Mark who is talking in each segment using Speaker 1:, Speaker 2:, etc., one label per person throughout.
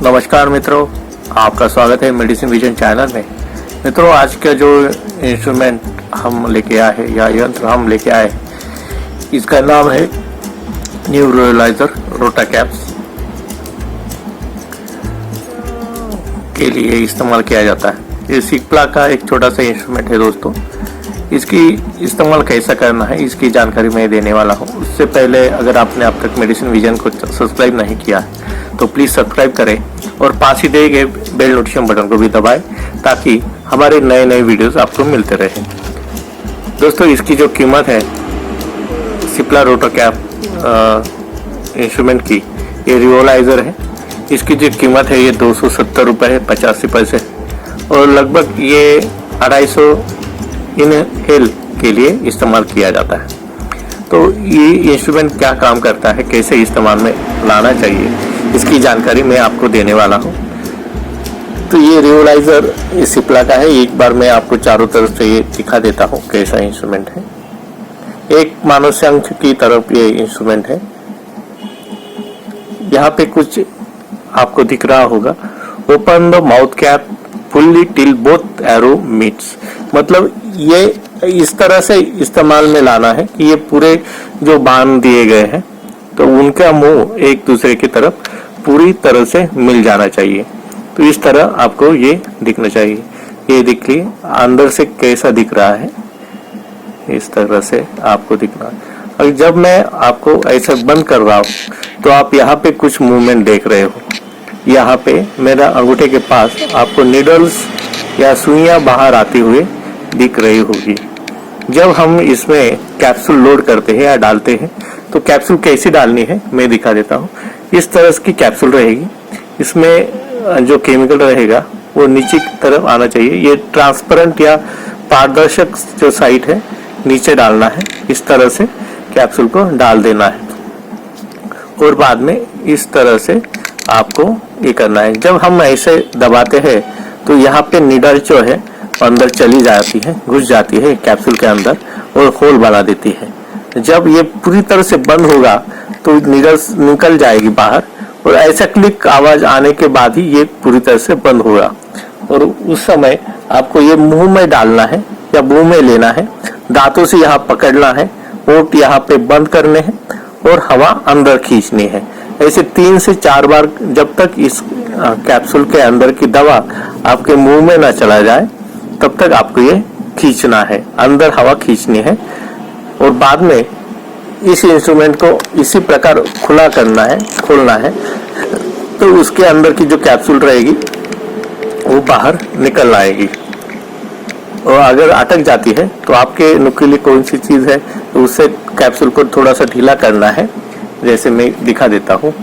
Speaker 1: नमस्कार मित्रों, आपका स्वागत है मेडिसिन विजन चैनल में। मित्रों, आज का जो इंस्ट्रूमेंट हम लेके आए हैं या यंत्र हम लेके आए हैं, इसका नाम है न्यूरोलाइजर रोटाकैप्स के लिए इस्तेमाल किया जाता है। ये सिप्ला का एक छोटा सा इंस्ट्रूमेंट है दोस्तों। इसकी इस्तेमाल कैसा करना है इसकी जानकारी मैं देने वाला हूँ। उससे पहले अगर आपने अब तक मेडिसिन विजन को सब्सक्राइब नहीं किया है तो प्लीज़ सब्सक्राइब करें और पास ही दिए गए बेल नोटिफिकेशन बटन को भी दबाएं ताकि हमारे नए नए वीडियोस आपको मिलते रहे। दोस्तों, इसकी जो कीमत है सिप्ला रोटाकैप इंस्ट्रूमेंट की, ये रिवोलाइजर है। इसकी जो कीमत है ये 270 रुपये है 85 पैसे, और लगभग ये 250 इनहेल के लिए इस्तेमाल किया जाता है। तो ये इंस्ट्रूमेंट क्या काम करता है, कैसे इस्तेमाल में लाना चाहिए, इसकी जानकारी मैं आपको देने वाला हूँ। तो ये रिवोलाइजर इस सिप्ला का है। एक बार मैं आपको चारों तरफ से ये दिखा देता हूँ कैसा इंस्ट्रूमेंट है। एक मानव शंख की तरफ ये इंस्ट्रूमेंट है। यहाँ पे कुछ आपको दिख रहा होगा, open the mouth cap fully till both arrow meets. मतलब ये इस तरह से इस्तेमाल में लाना है कि ये पूरे जो बांध दिए गए हैं तो उनका मुंह एक दूसरे की तरफ पूरी तरह से मिल जाना चाहिए। तो इस तरह आपको ये दिखना चाहिए। ये दिख लिए अंदर से कैसा दिख रहा है, इस तरह से आपको दिखना है। और जब मैं आपको ऐसा बंद कर रहा हूँ तो आप यहाँ पे कुछ मूवमेंट देख रहे हो। यहाँ पे मेरा अंगूठे के पास आपको निडल्स या सुइयां बाहर आती हुए दिख रही होगी। जब हम इसमें कैप्सूल लोड करते हैं या डालते हैं तो कैप्सूल कैसी डालनी है मैं दिखा देता हूँ। इस तरह की कैप्सूल रहेगी। इसमें जो केमिकल रहेगा वो नीचे की तरफ आना चाहिए। ये ट्रांसपेरेंट या पारदर्शक जो साइड है नीचे डालना है। इस तरह से कैप्सूल को डाल देना है और बाद में इस तरह से आपको ये करना है। जब हम ऐसे दबाते हैं तो यहाँ पे निडल जो है अंदर चली जाती है, घुस जाती है कैप्सूल के अंदर और होल बना देती है। जब ये पूरी तरह से बंद होगा तो निडल निकल जाएगी बाहर, और ऐसा क्लिक आवाज आने के बाद ही ये पूरी तरह से बंद होगा। और उस समय आपको ये मुंह में डालना है या मुंह में लेना है, दांतों से यहाँ पकड़ना है, ओठ यहाँ पे बंद करने हैं और हवा अंदर खींचनी है। ऐसे 3 से 4 बार, जब तक इस कैप्सूल के अंदर की दवा आपके मुंह में ना चला जाए तब तक आपको ये खींचना है, अंदर हवा खींचनी है। और बाद में इस इंस्ट्रूमेंट को इसी प्रकार खुला करना है, खोलना है, तो उसके अंदर की जो कैप्सूल रहेगी वो बाहर निकल आएगी। और अगर अटक जाती है तो आपके नुकीली कौन सी चीज है तो उससे कैप्सूल को थोड़ा सा ढीला करना है। जैसे मैं दिखा देता हूँ,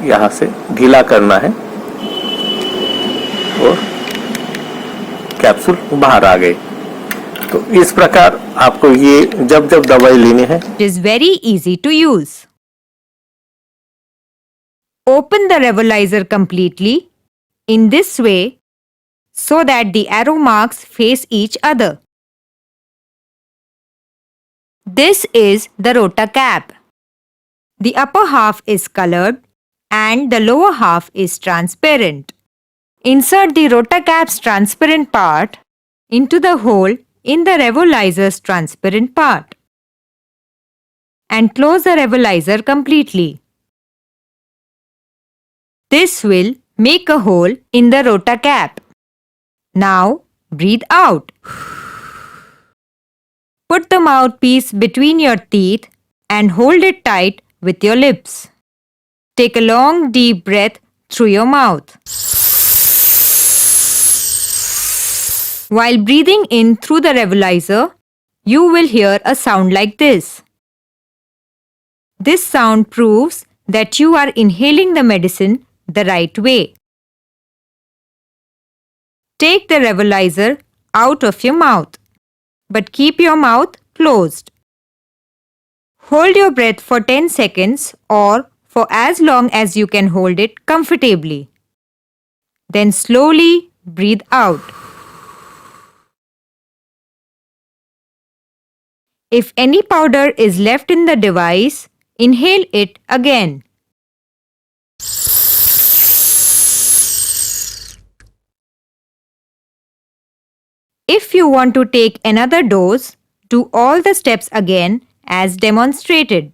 Speaker 1: यहाँ से ढीला करना है और कैप्सूल बाहर आ गए। तो इस प्रकार आपको ये जब जब दवाई लेनी है।
Speaker 2: It is very easy to use. Open the nebulizer completely in this way so that the arrow marks face each other. This is the rotacap. The upper half is colored and the lower half is transparent. Insert the rotacap's transparent part into the hole in the nebulizer's transparent part and close the nebulizer completely. This will make a hole in the rotacap. Now breathe out. Put the mouthpiece between your teeth and hold it tight with your lips. Take a long deep breath through your mouth. While breathing in through the nebulizer, you will hear a sound like this. This sound proves that you are inhaling the medicine the right way. Take the nebulizer out of your mouth, but keep your mouth closed. Hold your breath for 10 seconds or for as long as you can hold it comfortably. Then slowly breathe out. If any powder is left in the device, inhale it again. If you want to take another dose, do all the steps again as demonstrated.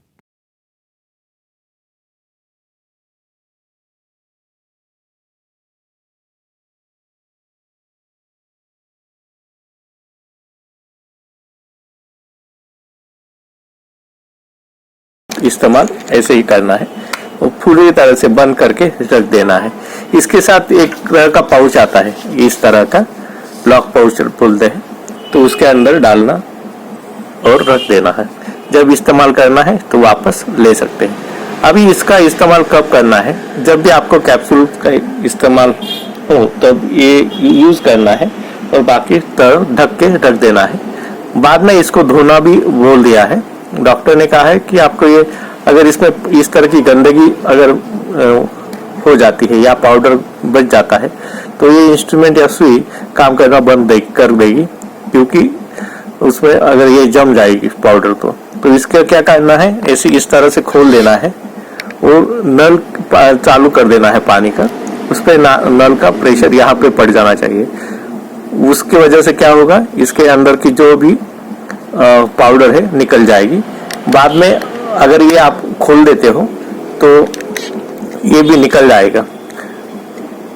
Speaker 1: इस्तेमाल ऐसे ही करना है और पूरी तरह से बंद करके रख देना है। इसके साथ एक तरह का पाउच आता है, इस तरह का लॉक पाउच बोलते हैं, तो उसके अंदर डालना और रख देना है। जब इस्तेमाल करना है तो वापस ले सकते हैं। अभी इसका इस्तेमाल कब करना है? जब भी आपको कैप्सूल का इस्तेमाल हो तब ये यूज करना है और बाकी तरफ ढक के रख देना है। बाद में इसको धोना भी बोल दिया है। डॉक्टर ने कहा है कि आपको ये अगर इसमें इस तरह की गंदगी अगर हो जाती है या पाउडर बच जाता है तो ये इंस्ट्रूमेंट या सुई काम करना बंद कर देगी, क्योंकि उसमें अगर ये जम जाएगी पाउडर तो इसका क्या करना है, ऐसे इस तरह से खोल देना है और नल चालू कर देना है पानी का। उस पर नल का प्रेशर यहाँ पे पड़ जाना चाहिए। उसकी वजह से क्या होगा, इसके अंदर की जो भी पाउडर है निकल जाएगी। बाद में अगर ये आप खोल देते हो तो ये भी निकल जाएगा,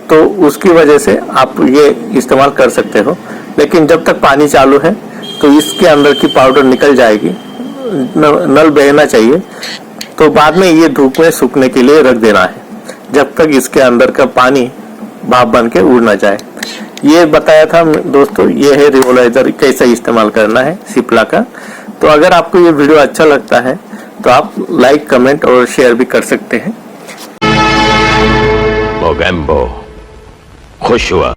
Speaker 1: तो उसकी वजह से आप ये इस्तेमाल कर सकते हो। लेकिन जब तक पानी चालू है तो इसके अंदर की पाउडर निकल जाएगी, नल बहना चाहिए। तो बाद में ये धूप में सूखने के लिए रख देना है जब तक इसके अंदर का पानी भाप बन के उड़ ना जाए। ये बताया था दोस्तों, ये है रिवोलाइजर कैसे इस्तेमाल करना है सिप्ला का। तो अगर आपको ये वीडियो अच्छा लगता है तो आप लाइक, कमेंट और शेयर भी कर सकते हैं।
Speaker 3: मोगेम्बो खुश हुआ।